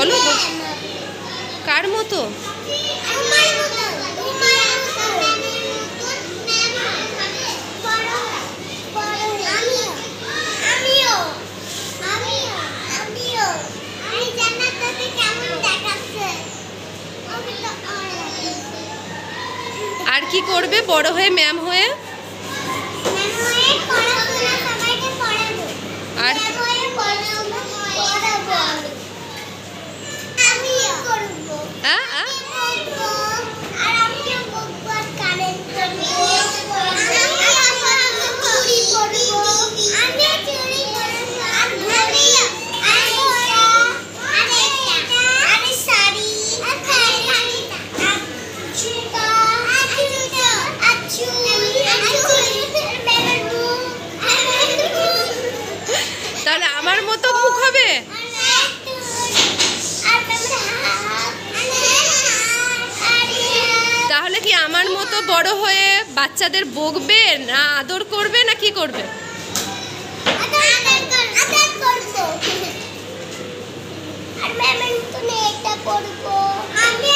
বলো কার মতো? আর কি করবে বড় হয়ে, ম্যাম হয়ে? আর তাহলে আমার মতো মুখ হবে? তাহলে কি আমার মতো বড় হয়ে বাচ্চাদের বকবে না আদর করবে না কি করবে? আমি